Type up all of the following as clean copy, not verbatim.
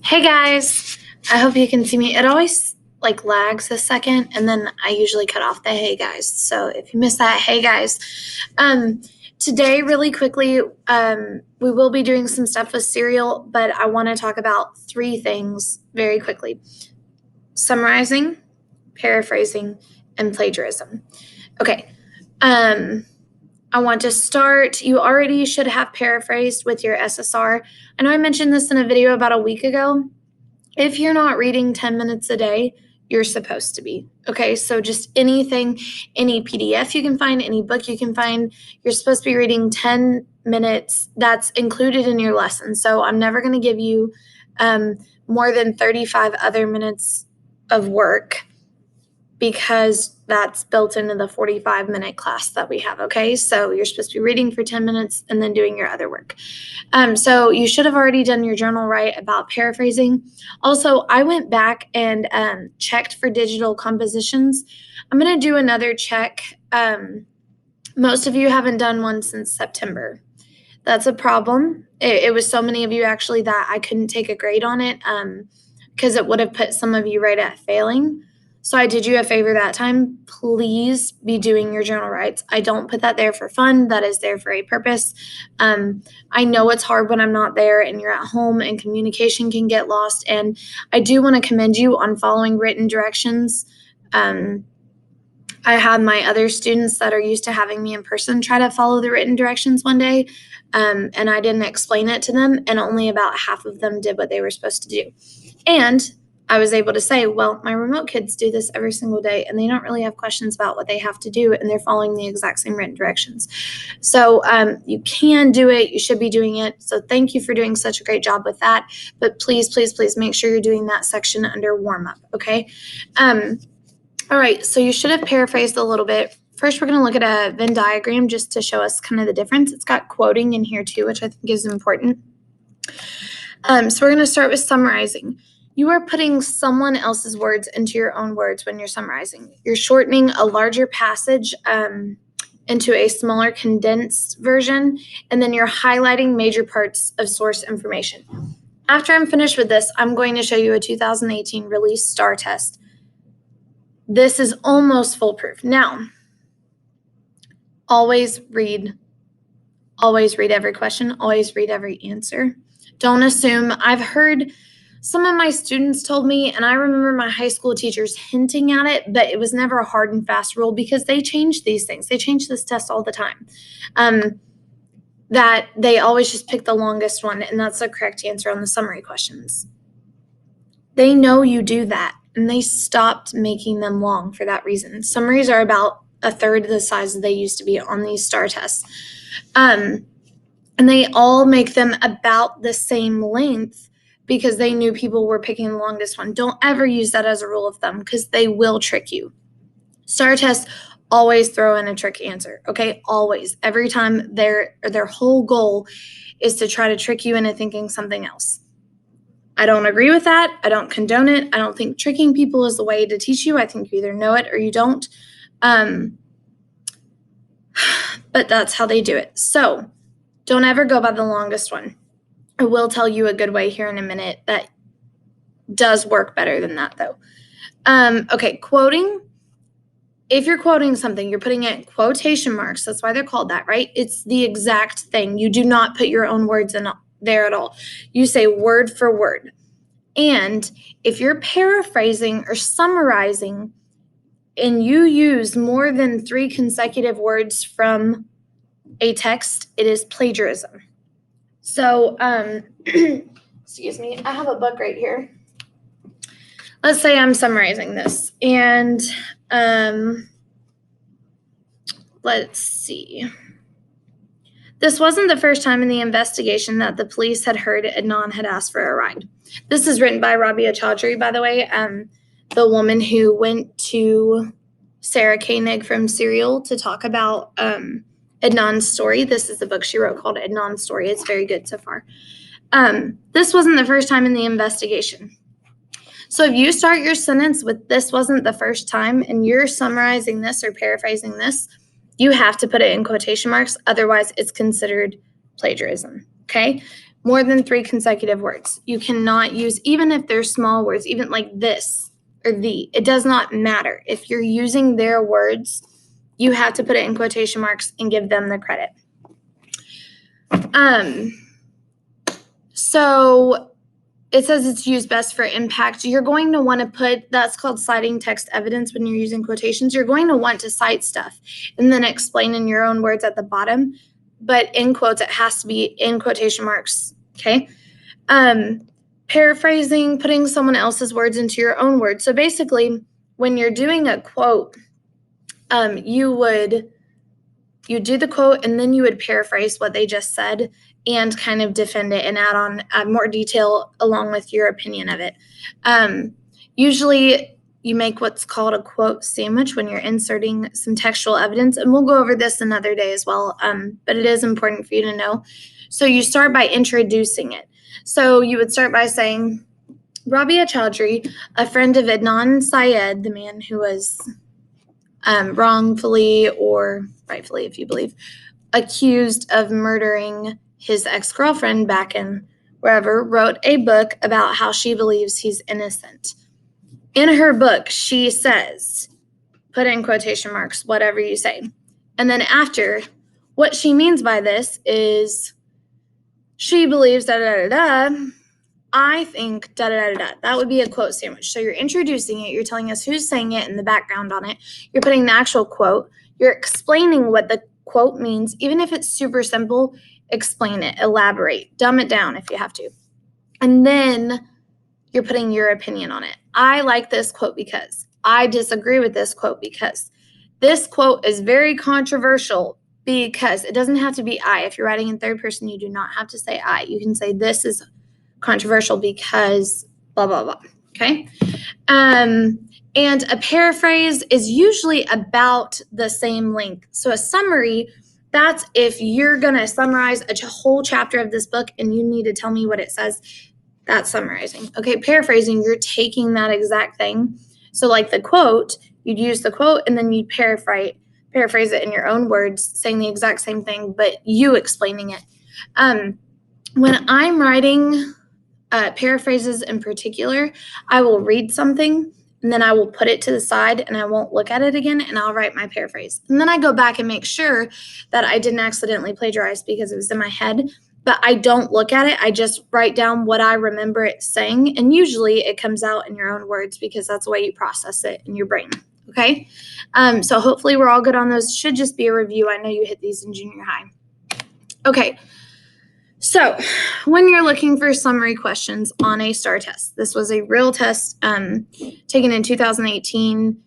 Hey guys, I hope you can see me. It always lags a second and then I usually cut off the hey guys. So if you miss that, hey guys. Today really quickly, we will be doing some stuff with cereal, but I want to talk about three things very quickly. Summarizing, paraphrasing, and plagiarism. Okay. I want to start. You already should have paraphrased with your SSR. I know I mentioned this in a video about a week ago. If you're not reading 10 minutes a day, you're supposed to be. Okay, so just anything, any PDF you can find, any book you can find, you're supposed to be reading 10 minutes. That's included in your lesson. So I'm never going to give you more than 35 other minutes of work because that's built into the 45-minute class that we have, okay? So you're supposed to be reading for 10 minutes and then doing your other work. So you should have already done your journal right about paraphrasing. Also, I went back and checked for digital compositions. I'm going to do another check. Most of you haven't done one since September. That's a problem. It was so many of you actually that I couldn't take a grade on it because it would have put some of you right at failing. So I did you a favor that time. Please be doing your journal rights. I don't put that there for fun. That is there for a purpose. I know it's hard when I'm not there and you're at home and communication can get lost. And I do want to commend you on following written directions. I had my other students that are used to having me in person try to follow the written directions one day, and I didn't explain it to them, and only about half of them did what they were supposed to do. And I was able to say, well, my remote kids do this every single day, and they don't really have questions about what they have to do, and they're following the exact same written directions. So you can do it. You should be doing it. So thank you for doing such a great job with that. But please, please, please make sure you're doing that section under warm-up, okay? All right, so you should have paraphrased a little bit. First, we're going to look at a Venn diagram just to show us kind of the difference. It's got quoting in here too, which I think is important. So we're going to start with summarizing. You are putting someone else's words into your own words when you're summarizing. You're shortening a larger passage into a smaller condensed version, and then you're highlighting major parts of source information. After I'm finished with this, I'm going to show you a 2018 release STAR test. This is almost foolproof. Now, always read every question, always read every answer. Don't assume. I've heard some of my students told me, and I remember my high school teachers hinting at it, but it was never a hard and fast rule because they change these things. They change this test all the time. That they always just pick the longest one, and that's the correct answer on the summary questions. They know you do that, and they stopped making them long for that reason. Summaries are about a third of the size that they used to be on these STAR tests. And they all make them about the same length because they knew people were picking the longest one. Don't ever use that as a rule of thumb because they will trick you. STAR tests always throw in a trick answer, okay? Always. Every time their whole goal is to try to trick you into thinking something else. I don't agree with that. I don't condone it. I don't think tricking people is the way to teach you. I think you either know it or you don't. But that's how they do it. So don't ever go by the longest one. I will tell you a good way here in a minute that does work better than that, though. Okay, quoting. If you're quoting something, you're putting it in quotation marks. That's why they're called that, right? It's the exact thing. You do not put your own words in there at all. You say word for word. And if you're paraphrasing or summarizing and you use more than 3 consecutive words from a text, it is plagiarism. So, excuse me, I have a book right here. Let's say I'm summarizing this, and let's see. This wasn't the first time in the investigation that the police had heard Adnan had asked for a ride. This is written by Rabia Chaudhry, by the way, the woman who went to Sarah Koenig from Serial to talk about Adnan's story. This is the book she wrote called Adnan's Story. It's very good so far. This wasn't the first time in the investigation. So if you start your sentence with this wasn't the first time and you're summarizing this or paraphrasing this, you have to put it in quotation marks. Otherwise, it's considered plagiarism, okay? more than 3 consecutive words. You cannot use, even if they're small words, even like this or the, it does not matter. If you're using their words, you have to put it in quotation marks and give them the credit. So it says it's used best for impact. You're going to want to put, that's called citing text evidence when you're using quotations. You're going to want to cite stuff and then explain in your own words at the bottom. But in quotes, it has to be in quotation marks, okay? Paraphrasing, putting someone else's words into your own words. So basically, when you're doing a quote, you do the quote and then you would paraphrase what they just said and kind of defend it and add more detail along with your opinion of it. Usually you make what's called a quote sandwich when you're inserting some textual evidence, and we'll go over this another day as well, but it is important for you to know. So you start by introducing it. So you would start by saying, Rabia Chaudhry, a friend of Adnan Syed, the man who was wrongfully or rightfully, if you believe, accused of murdering his ex-girlfriend back in wherever, wrote a book about how she believes he's innocent. In her book, she says, put in quotation marks, whatever you say. And then after, what she means by this is she believes da-da-da-da-da. I think da-da-da-da-da. That would be a quote sandwich. So you're introducing it. You're telling us who's saying it and the background on it. You're putting the actual quote. You're explaining what the quote means. Even if it's super simple, explain it, elaborate, dumb it down if you have to. And then you're putting your opinion on it. I like this quote because. I disagree with this quote because. This quote is very controversial because. It doesn't have to be I. If you're writing in third person, you do not have to say I. You can say this is controversial because blah, blah, blah. Okay? And a paraphrase is usually about the same length. So a summary, that's if you're going to summarize a whole chapter of this book and you need to tell me what it says, that's summarizing. Okay, paraphrasing, you're taking that exact thing. So like the quote, you'd use the quote and then you'd paraphrase it in your own words, saying the exact same thing, but you explaining it. When I'm writing paraphrases in particular, I will read something and then I will put it to the side and I won't look at it again and I'll write my paraphrase. And then I go back and make sure that I didn't accidentally plagiarize because it was in my head, but I don't look at it. I just write down what I remember it saying. And usually it comes out in your own words because that's the way you process it in your brain. Okay. So hopefully we're all good on those. Should just be a review. I know you hit these in junior high. Okay. So when you're looking for summary questions on a STAR test, this was a real test taken in 2018,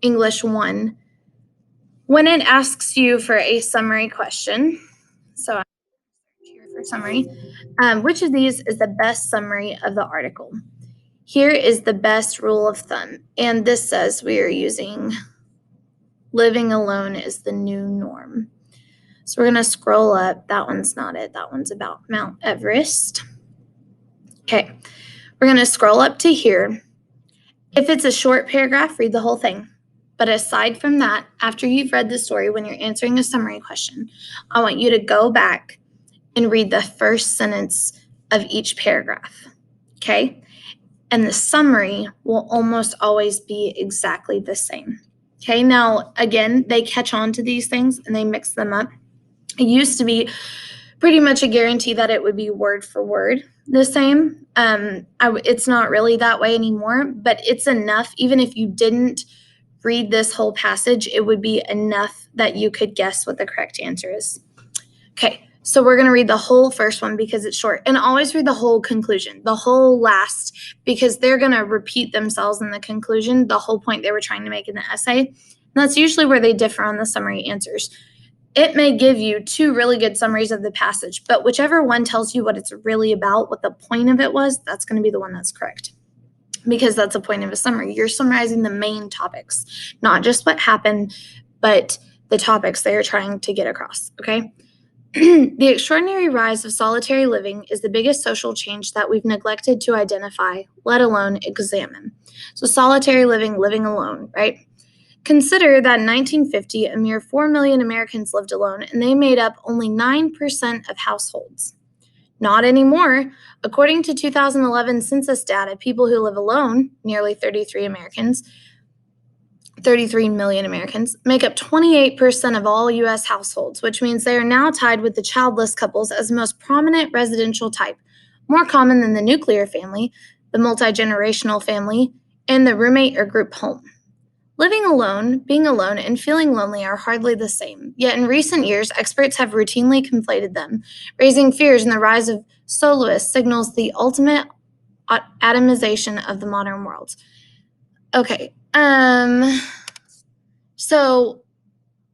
English 1. When it asks you for a summary question, so I'm here for summary, which of these is the best summary of the article? Here is the best rule of thumb. And this says we are using living alone is the new norm. So we're going to scroll up. That one's not it. That one's about Mount Everest. Okay. We're going to scroll up to here. If it's a short paragraph, read the whole thing. But aside from that, after you've read the story, when you're answering a summary question, I want you to go back and read the first sentence of each paragraph. Okay? And the summary will almost always be exactly the same. Okay? Now, again, they catch on to these things and they mix them up. It used to be pretty much a guarantee that it would be word for word the same. It's not really that way anymore, but it's enough. Even if you didn't read this whole passage, it would be enough that you could guess what the correct answer is. Okay, so we're going to read the whole first one because it's short. And always read the whole conclusion, the whole last, because they're going to repeat themselves in the conclusion, the whole point they were trying to make in the essay. And that's usually where they differ on the summary answers. It may give you 2 really good summaries of the passage, but whichever one tells you what it's really about, what the point of it was, that's going to be the one that's correct. Because that's the point of a summary. You're summarizing the main topics, not just what happened, but the topics they are trying to get across, okay? The extraordinary rise of solitary living is the biggest social change that we've neglected to identify, let alone examine. So solitary living, living alone, right? Consider that in 1950, a mere 4 million Americans lived alone, and they made up only 9% of households. Not anymore. According to 2011 census data, people who live alone, nearly 33 million Americans, make up 28% of all U.S. households, which means they are now tied with the childless couples as the most prominent residential type, more common than the nuclear family, the multi-generational family, and the roommate or group home. Living alone, being alone, and feeling lonely are hardly the same, yet in recent years, experts have routinely conflated them, raising fears, and the rise of soloists signals the ultimate atomization of the modern world. Okay, so,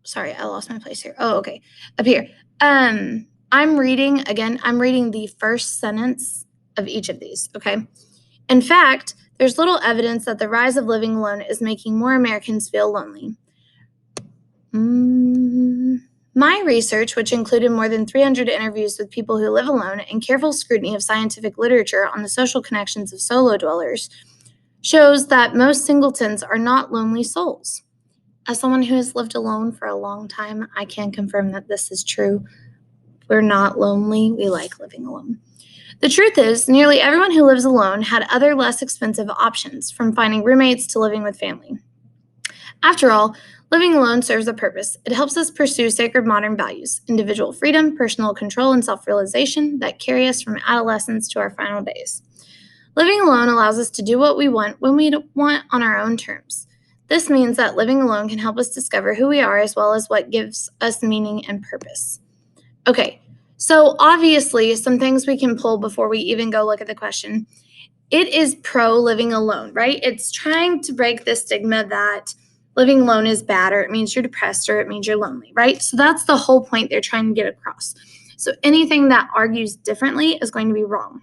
sorry, I lost my place here. Oh, okay, up here. I'm reading the first sentence of each of these, okay? In fact, there's little evidence that the rise of living alone is making more Americans feel lonely. My research, which included more than 300 interviews with people who live alone and careful scrutiny of scientific literature on the social connections of solo dwellers, shows that most singletons are not lonely souls. As someone who has lived alone for a long time, I can confirm that this is true. We're not lonely. We like living alone. The truth is, nearly everyone who lives alone had other less expensive options, from finding roommates to living with family. After all, living alone serves a purpose. It helps us pursue sacred modern values, individual freedom, personal control, and self-realization that carry us from adolescence to our final days. Living alone allows us to do what we want when we want on our own terms. This means that living alone can help us discover who we are as well as what gives us meaning and purpose. Okay, so obviously some things we can pull before we even go look at the question. It is pro living alone, right? It's trying to break the stigma that living alone is bad, or it means you're depressed, or it means you're lonely, right? So that's the whole point they're trying to get across. So anything that argues differently is going to be wrong.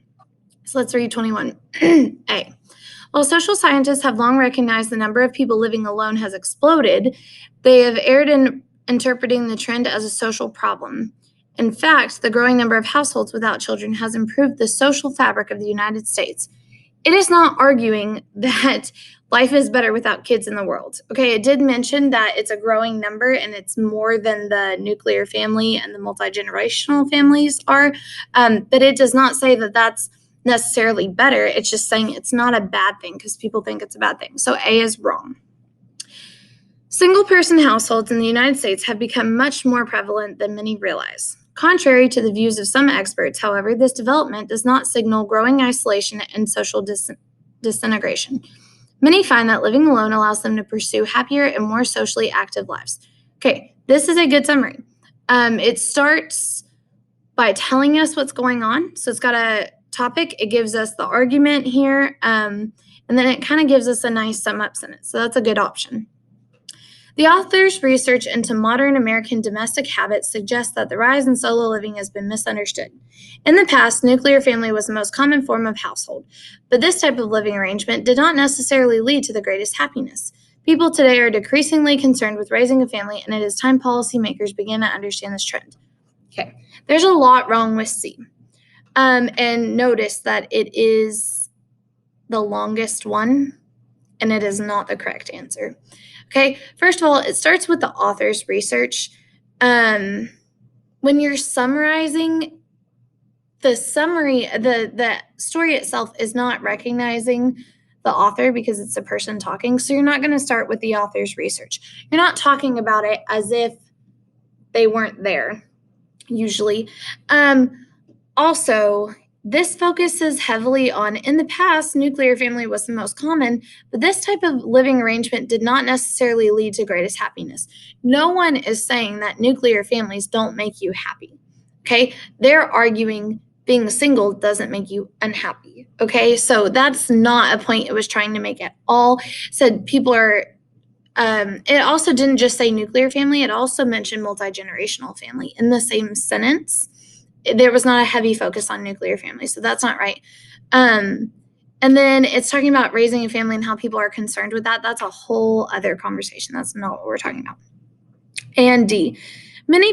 So let's read 21A. While social scientists have long recognized the number of people living alone has exploded, they have erred in interpreting the trend as a social problem. In fact, the growing number of households without children has improved the social fabric of the United States. It is not arguing that life is better without kids in the world. Okay, it did mention that it's a growing number and it's more than the nuclear family and the multi-generational families are, but it does not say that that's necessarily better. It's just saying it's not a bad thing because people think it's a bad thing. So A is wrong. Single-person households in the United States have become much more prevalent than many realize. Contrary to the views of some experts, however, this development does not signal growing isolation and social disintegration. Many find that living alone allows them to pursue happier and more socially active lives. Okay, this is a good summary. It starts by telling us what's going on. So it's got a topic, it gives us the argument here, and then it kind of gives us a nice sum-up sentence. So that's a good option. The author's research into modern American domestic habits suggests that the rise in solo living has been misunderstood. In the past, nuclear family was the most common form of household, but this type of living arrangement did not necessarily lead to the greatest happiness. People today are decreasingly concerned with raising a family, and it is time policymakers begin to understand this trend. Okay, there's a lot wrong with C. And notice that it is the longest one, and it is not the correct answer. Okay, first of all, it starts with the author's research. When you're summarizing, the summary, the story itself is not recognizing the author because it's the person talking. So you're not going to start with the author's research. You're not talking about it as if they weren't there, usually. Also, this focuses heavily on, in the past, nuclear family was the most common, but this type of living arrangement did not necessarily lead to greatest happiness. No one is saying that nuclear families don't make you happy, okay? They're arguing being single doesn't make you unhappy, okay? So that's not a point it was trying to make at all. It said people are, it also didn't just say nuclear family, it also mentioned multi-generational family in the same sentence. There was not a heavy focus on nuclear family, so that's not right. And then it's talking about raising a family and how people are concerned with that. That's a whole other conversation. That's not what we're talking about. And D, many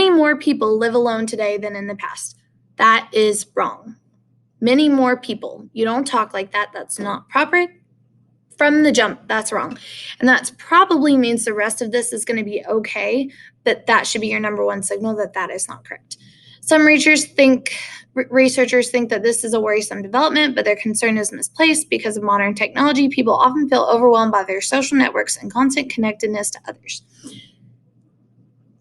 more people live alone today than in the past. That is wrong. Many more people. You don't talk like that. That's not proper. From the jump, that's wrong. And that probably means the rest of this is going to be okay, but that should be your number one signal that that is not correct. Some researchers think that this is a worrisome development, but their concern is misplaced. Because of modern technology, people often feel overwhelmed by their social networks and constant connectedness to others.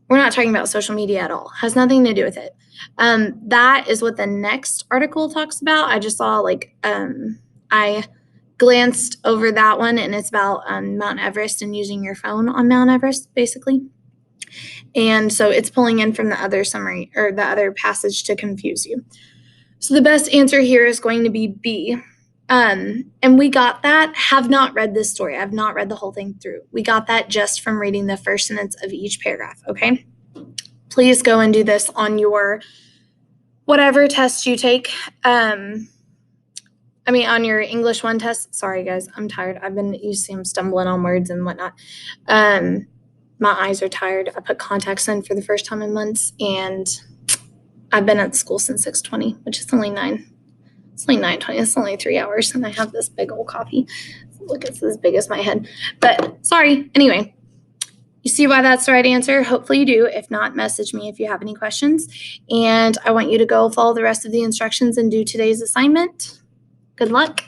We're not talking about social media at all. Has nothing to do with it. That is what the next article talks about. I just saw I glanced over that one, and it's about Mount Everest and using your phone on Mount Everest, basically. And so it's pulling in from the other summary or the other passage to confuse you. So the best answer here is going to be B. And we got that. Have not read this story. I've not read the whole thing through. We got that just from reading the first sentence of each paragraph, okay? Please go and do this on your whatever test you take. On your English 1 test. Sorry, guys, I'm tired. You see I'm stumbling on words and whatnot. My eyes are tired. I put contacts in for the first time in months, and I've been at school since 6:20, which is only 9. It's only 9:20. It's only 3 hours, and I have this big old coffee. Look, it's as big as my head. But sorry. Anyway, you see why that's the right answer? Hopefully you do. If not, message me if you have any questions. And I want you to go follow the rest of the instructions and do today's assignment. Good luck.